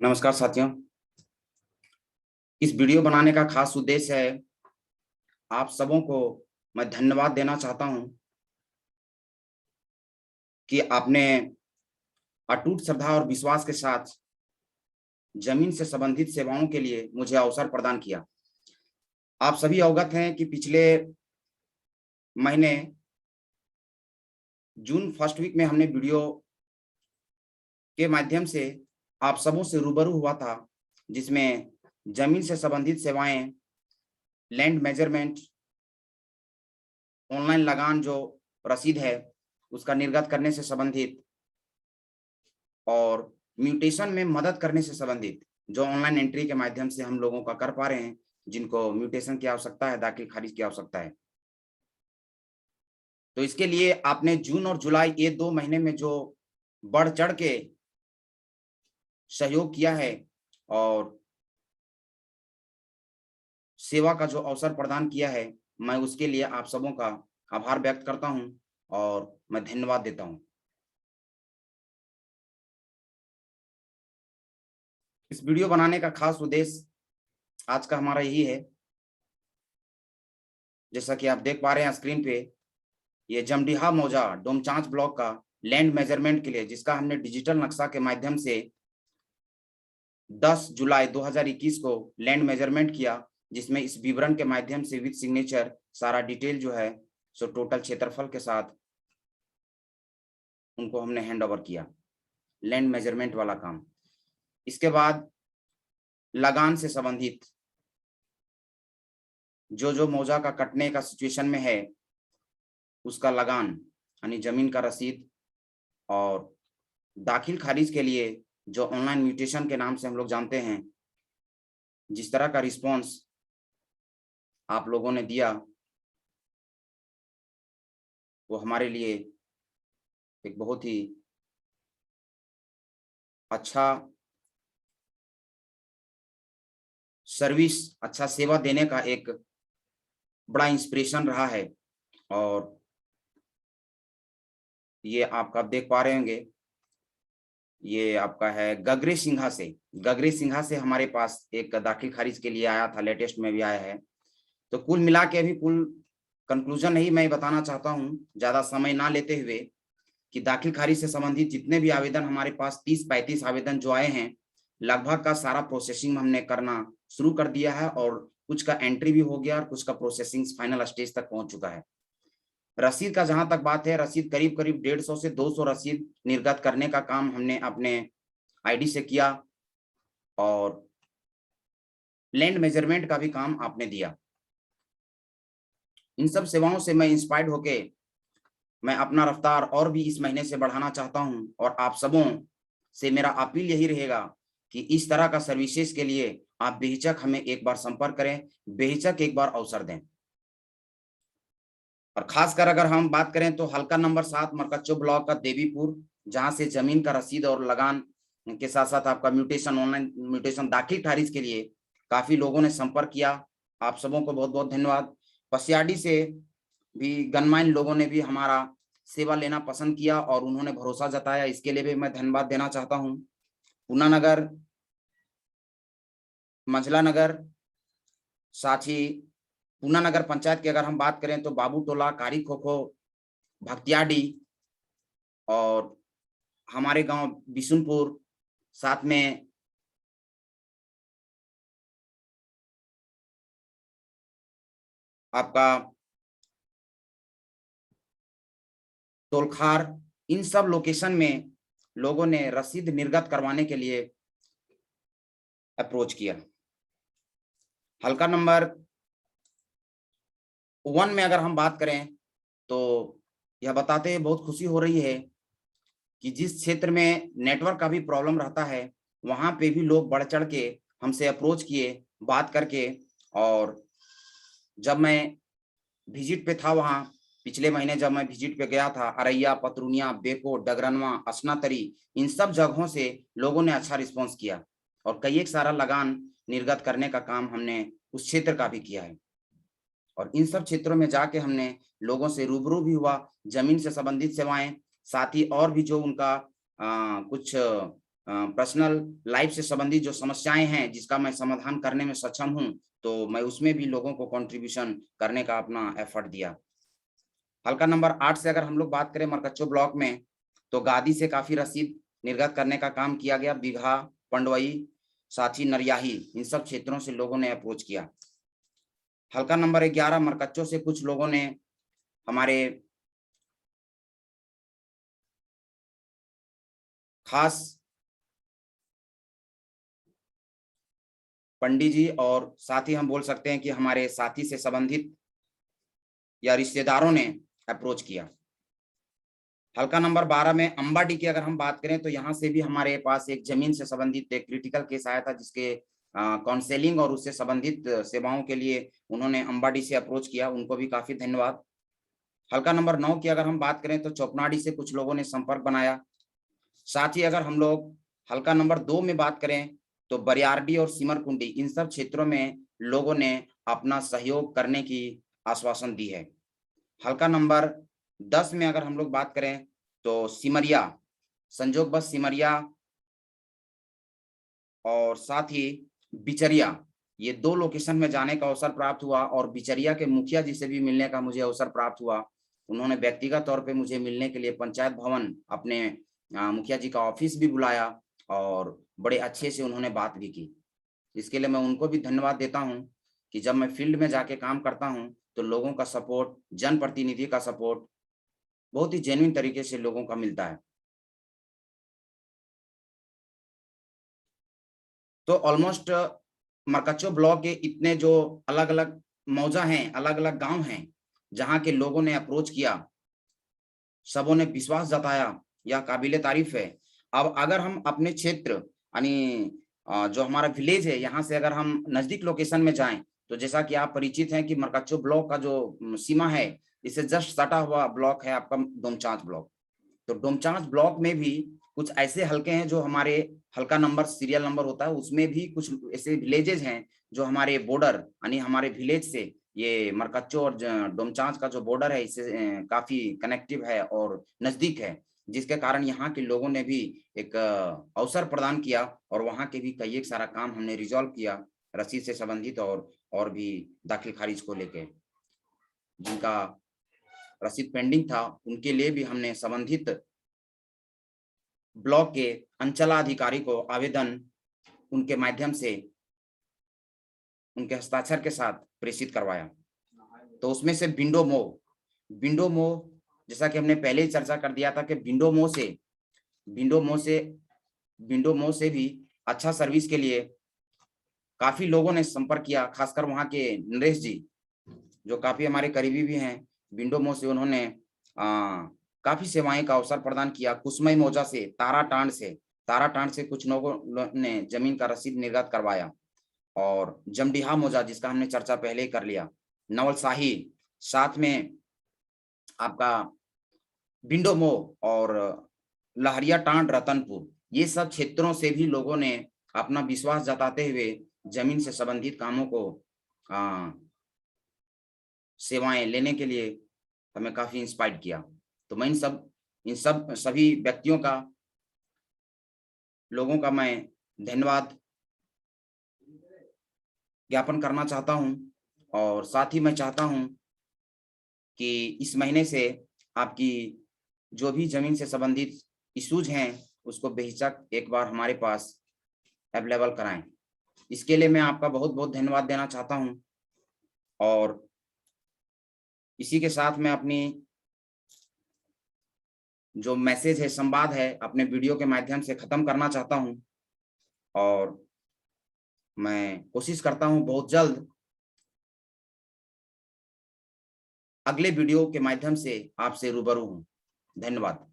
नमस्कार साथियों। इस वीडियो बनाने का खास उद्देश्य है आप सबों को मैं धन्यवाद देना चाहता हूं कि आपने अटूट श्रद्धा और विश्वास के साथ जमीन से संबंधित सेवाओं के लिए मुझे अवसर प्रदान किया। आप सभी अवगत हैं कि पिछले महीने जून फर्स्ट वीक में हमने वीडियो के माध्यम से आप सबों से रूबरू हुआ था, जिसमें जमीन से संबंधित सेवाएं, लैंड मेजरमेंट, ऑनलाइन लगान जो रसीद है उसका निर्गत करने से संबंधित और म्यूटेशन में मदद करने से संबंधित जो ऑनलाइन एंट्री के माध्यम से हम लोगों का कर पा रहे हैं, जिनको म्यूटेशन की आवश्यकता है, दाखिल खारिज की आवश्यकता है। तो इसके लिए आपने जून और जुलाई ये 2 महीने में जो बढ़ चढ़ के सहयोग किया है और सेवा का जो अवसर प्रदान किया है, मैं उसके लिए आप सबों का आभार व्यक्त करता हूं और मैं धन्यवाद देता हूं। इस वीडियो बनाने का खास उद्देश्य आज का हमारा यही है। जैसा कि आप देख पा रहे हैं स्क्रीन पे, ये जमडीहा मौजा डोमचांच ब्लॉक का लैंड मेजरमेंट के लिए, जिसका हमने डिजिटल नक्शा के माध्यम से 10 जुलाई 2021 को लैंड मेजरमेंट किया, जिसमें इस विवरण के माध्यम से विद सिग्नेचर सारा डिटेल जो है सो टोटल क्षेत्रफल के साथ उनको हमने हैंड ओवर किया, लैंड मेजरमेंट वाला काम। इसके बाद लगान से संबंधित जो मौजा का कटने का सिचुएशन में है उसका लगान यानी जमीन का रसीद, और दाखिल खारिज के लिए जो ऑनलाइन म्यूटेशन के नाम से हम लोग जानते हैं, जिस तरह का रिस्पॉन्स आप लोगों ने दिया वो हमारे लिए एक बहुत ही अच्छा सर्विस, अच्छा सेवा देने का एक बड़ा इंस्पिरेशन रहा है। और ये आप देख पा रहे होंगे, ये आपका है गगरे सिंघा से हमारे पास एक दाखिल खारिज के लिए आया था, लेटेस्ट में भी आया है। तो कुल मिला के अभी कुल कंक्लूजन नहीं मैं बताना चाहता हूं ज्यादा समय ना लेते हुए, कि दाखिल खारिज से संबंधित जितने भी आवेदन हमारे पास 30-35 आवेदन जो आए हैं, लगभग का सारा प्रोसेसिंग हमने करना शुरू कर दिया है और कुछ का एंट्री भी हो गया और कुछ का प्रोसेसिंग फाइनल स्टेज तक पहुंच चुका है। रसीद का जहां तक बात है, रसीद करीब 150 से 200 रसीद निर्गत करने का काम हमने अपने आईडी से किया और लैंड मेजरमेंट का भी काम आपने दिया। इन सब सेवाओं से मैं इंस्पायर्ड होके मैं अपना रफ्तार और भी इस महीने से बढ़ाना चाहता हूं, और आप सबों से मेरा अपील यही रहेगा कि इस तरह का सर्विसेज के लिए आप बेहिचक हमें एक बार संपर्क करें, बेहिचक एक बार अवसर दें। और खासकर अगर हम बात करें तो हल्का नंबर 7 मरकच्चो ब्लॉक का देवीपुर, जहां से जमीन का रसीद और लगान के साथ साथ आपका म्यूटेशन, ऑनलाइन म्यूटेशन दाखिल खारिज के लिए काफी लोगों ने संपर्क किया। आप सबों को बहुत बहुत धन्यवाद। पसियाडी से भी गणमान्य लोगों ने भी हमारा सेवा लेना पसंद किया और उन्होंने भरोसा जताया, इसके लिए भी मैं धन्यवाद देना चाहता हूँ। पूना नगर, मंझला नगर, साथ ही पूना नगर पंचायत की अगर हम बात करें तो बाबू टोला, कारी खोखो, भक्तियाडी और हमारे गांव बिशुनपुर, साथ में आपका तोलखार, इन सब लोकेशन में लोगों ने रसीद निर्गत करवाने के लिए अप्रोच किया। हल्का नंबर 1 में अगर हम बात करें तो यह बताते हुए बहुत खुशी हो रही है कि जिस क्षेत्र में नेटवर्क का भी प्रॉब्लम रहता है, वहां पे भी लोग बढ़ चढ़ के हमसे अप्रोच किए बात करके। और जब मैं विजिट पे था वहां, पिछले महीने जब मैं विजिट पे गया था, अरैया, पतरुनिया, बेको, डगरनवा, असनातरी, इन सब जगहों से लोगों ने अच्छा रिस्पॉन्स किया और कई एक सारा लगान निर्गत करने का काम हमने उस क्षेत्र का भी किया है। और इन सब क्षेत्रों में जाके हमने लोगों से रूबरू भी हुआ, जमीन से संबंधित सेवाएं, साथ ही और भी जो उनका कुछ पर्सनल लाइफ से संबंधित जो समस्याएं हैं जिसका मैं समाधान करने में सक्षम हूं, तो मैं उसमें भी लोगों को कंट्रीब्यूशन करने का अपना एफर्ट दिया। हल्का नंबर 8 से अगर हम लोग बात करें मरकच्चो ब्लॉक में, तो गादी से काफी रसीद निर्गत करने का काम किया गया। बीघा, पंडवई, साथी, नरियाही, इन सब क्षेत्रों से लोगों ने अप्रोच किया। हल्का नंबर 11 मरकच्चो से कुछ लोगों ने हमारे खास पंडित जी और साथ ही हम बोल सकते हैं कि हमारे साथी से संबंधित या रिश्तेदारों ने अप्रोच किया। हल्का नंबर 12 में अंबाडी की अगर हम बात करें, तो यहाँ से भी हमारे पास एक जमीन से संबंधित एक क्रिटिकल केस आया था, जिसके काउंसलिंग और उससे संबंधित सेवाओं के लिए उन्होंने अंबाडी से अप्रोच किया, उनको भी काफी धन्यवाद। हल्का नंबर 9 की अगर हम बात करें, तो चौपनाडी से कुछ लोगों ने संपर्क बनाया। साथ ही अगर हम लोग हल्का नंबर 2 में बात करें, तो बरियारडी और सिमरकुंडी, इन सब क्षेत्रों में लोगों ने अपना सहयोग करने की आश्वासन दी है। हल्का नंबर 10 में अगर हम लोग बात करें, तो सिमरिया, संजोगबश सिमरिया और साथ ही बिचरिया, ये 2 लोकेशन में जाने का अवसर प्राप्त हुआ और बिचरिया के मुखिया जी से भी मिलने का मुझे अवसर प्राप्त हुआ। उन्होंने व्यक्तिगत तौर पे मुझे मिलने के लिए पंचायत भवन, अपने मुखिया जी का ऑफिस भी बुलाया और बड़े अच्छे से उन्होंने बात भी की। इसके लिए मैं उनको भी धन्यवाद देता हूँ कि जब मैं फील्ड में जाके काम करता हूँ, तो लोगों का सपोर्ट, जनप्रतिनिधि का सपोर्ट बहुत ही जेन्युइन तरीके से लोगों का मिलता है। तो ऑलमोस्ट मरकच्चो ब्लॉक के इतने जो अलग-अलग मौजा हैं, अलग-अलग गांव हैं, जहां के लोगों ने अप्रोच किया, सबों ने विश्वास जताया, यह काबिले तारीफ है। अब अगर हम अपने क्षेत्र यानी जो हमारा विलेज है, यहाँ से अगर हम नजदीक लोकेशन में जाएं, तो जैसा कि आप परिचित हैं कि मरकच्चो ब्लॉक का जो सीमा है, इससे जस्ट सटा हुआ ब्लॉक है आपका डोमचांच ब्लॉक। तो डोमचांच ब्लॉक में भी कुछ ऐसे हलके हैं जो हमारे हल्का नंबर सीरियल नंबर होता है, उसमें भी कुछ ऐसे विलेजेस हैं जो हमारे बॉर्डर यानी हमारे विलेज से, ये मरकच्चो और डोमचांच का जो बॉर्डर है, इससे काफी कनेक्टिव है और नजदीक है, जिसके कारण यहाँ के लोगों ने भी एक अवसर प्रदान किया और वहाँ के भी कई एक सारा काम हमने रिजॉल्व किया, रसीद से संबंधित और भी दाखिल खारिज को लेके। जिनका रसीद पेंडिंग था, उनके लिए भी हमने संबंधित ब्लॉक के अंचलाधिकारी को आवेदन उनके माध्यम से उनके हस्ताक्षर के साथ प्रेषित करवाया। तो उसमें से विंडो मोह, जैसा कि हमने पहले ही चर्चा कर दिया था कि विंडो मोह से भी अच्छा सर्विस के लिए काफी लोगों ने संपर्क किया, खासकर वहां के नरेश जी जो काफी हमारे करीबी भी हैं। विंडो मोह से उन्होंने काफी सेवाएं का अवसर प्रदान किया। कुसमई मौजा से, ताराटांड से कुछ लोगों ने जमीन का रसीद निर्गत करवाया और जमडीहा मौजा जिसका हमने चर्चा पहले ही कर लिया, नवलशाही, साथ में आपका विंडो मोह और लहरिया टांड, रतनपुर, ये सब क्षेत्रों से भी लोगों ने अपना विश्वास जताते हुए जमीन से संबंधित कामों को सेवाएं लेने के लिए हमें काफी इंस्पायर किया। तो मैं इन सब सभी व्यक्तियों का, लोगों का मैं धन्यवाद ज्ञापन करना चाहता हूं और साथ ही मैं चाहता हूं कि इस महीने से आपकी जो भी जमीन से संबंधित इश्यूज हैं उसको बेहिचक एक बार हमारे पास अवेलेबल कराएं। इसके लिए मैं आपका बहुत बहुत धन्यवाद देना चाहता हूं और इसी के साथ मैं अपनी जो मैसेज है, संवाद है, अपने वीडियो के माध्यम से खत्म करना चाहता हूं और मैं कोशिश करता हूं बहुत जल्द अगले वीडियो के माध्यम से आपसे रूबरू हूं। धन्यवाद।